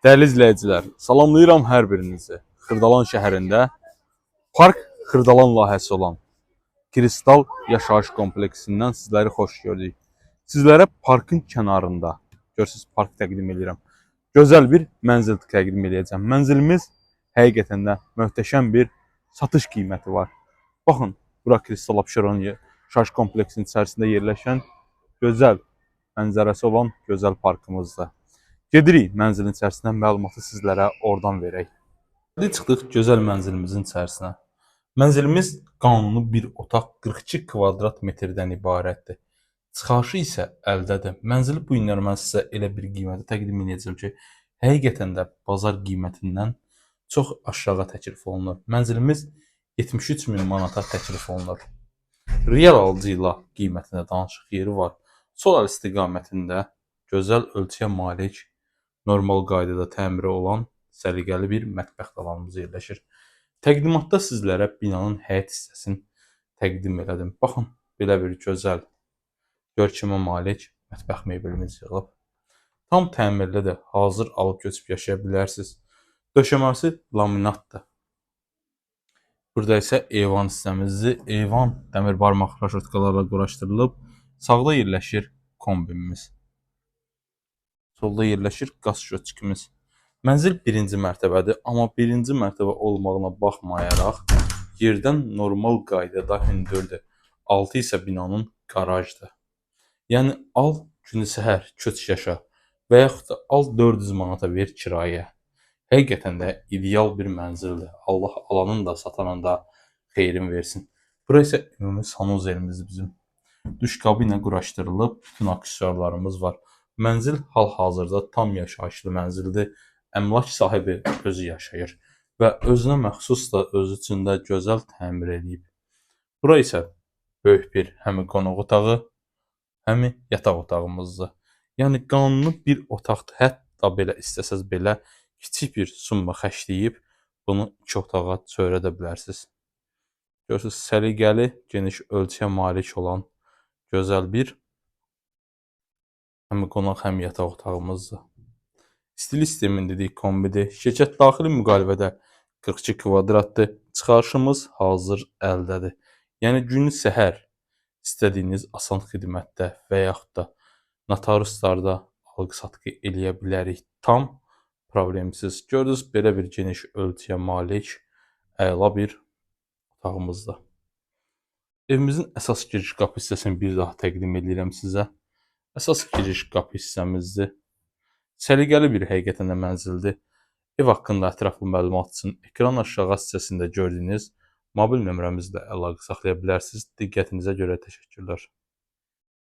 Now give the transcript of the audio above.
Dəyərli izləyicilər, salamlayıram hər birinizi. Xırdalan şəhərində Park Xırdalan layihəsi olan Kristal Yaşayış kompleksindən sizləri xoş gördük. Sizlərə parkın kənarında, görürsünüz park təqdim edirəm. Gözəl bir mənzil təqdim edəcəm. Mənzilimiz həqiqətən də möhtəşəm bir satış qiyməti var. Baxın, bura Kristal Abşeron yaşayış kompleksinin içərisində yerləşən gözəl mənzərəsi olan gözəl parkımızdır. Gedirik mənzilin içərisindən məlumatı sizlərə oradan verək. Çıxdıq gözəl mənzilimizin içərisinə. Mənzilimiz qanuni bir otaq 42 kvadrat metrdən ibarətdir. Çıxarışı isə əldədir. Mənzili bu günlər mən sizə elə bir qiymətə təqdim edəcəm ki, həqiqətən də bazar qiymətindən çox aşağı təklif olunur. Mənzilimiz 73 min manata təklif olunur. Real alıcı ilə qiymətində danışıq yeri var. Sol əl istiqamətində gözəl ölçüyə malik, normal qaydada təmiri olan səliqəli bir mətbəx tavanımız yerləşir. Təqdimatda sizlərə binanın həyət hissəsini təqdim elədim. Baxın, belə bir gözəl, görkəmə malik mətbəx mebelimiz yığılıb. Tam təmirlidir, hazır alıb götürüb yaşaya bilərsiniz. Döşəməsi laminatdır. Burada isə eyvan hissəmizdir. Eyvan dəmir barmaq raşotkalarla quraşdırılıb. Sağda yerləşir kombinimiz. Solda yerləşir qaz şötkümüz. Mənzil birinci mərtəbədir, amma birinci mərtəbə olmağına baxmayaraq yerdən normal qaydada hündürdür. Altı isə binanın qarajdır. Yəni al günü səhər köç yaşa və yaxud da al 400 manata ver kirayə. Həqiqətən də ideal bir mənzildir. Allah alanın da satanın da xeyrin versin. Bura isə ümumi sanuzelimiz bizim. Duşqabı ilə quraşdırılıb, bütün aksesuarlarımız var. Mənzil hal-hazırda tam yaşayışlı mənzildir. Əmlak sahibi özü yaşayır və özünə məxsus da özü üçün də gözəl təmir edib. Bura isə böyük bir həm qonaq otağı, həm yataq otağımızdır. Yəni qanuni bir otaqdır. Hətta belə istəsəz belə kiçik bir summa xərcləyib bunu 2 otağa çevirə bilərsiniz. Görürsünüz, səliqəli, geniş ölçüyə malik olan gözəl bir həm qonaq, həm yataq otağımızdır. Stil sistemin dedik kombidir. Şirkət daxili müqavilədə 42 kvadratdır. Çıxarışımız hazır əldədir. Yəni günü səhər istədiyiniz asan xidmətdə və yaxud da notariuslarda alqı-satqı eləyə bilərik. Tam problemsiz. Gördünüz, belə bir geniş ölçüyə malik əla bir otağımızdır. Evimizin əsas giriş qapı hissəsini bir daha təqdim edirəm sizə. Əsas giriş qapı hissəmizdir. Səliqəli bir həqiqətən də mənzildir. Ev haqqında ətraflı məlumat üçün ekran aşağı hissəsində gördüyünüz mobil nömrəmizlə əlaqə saxlaya bilərsiniz. Diqqətinizə görə təşəkkürlər.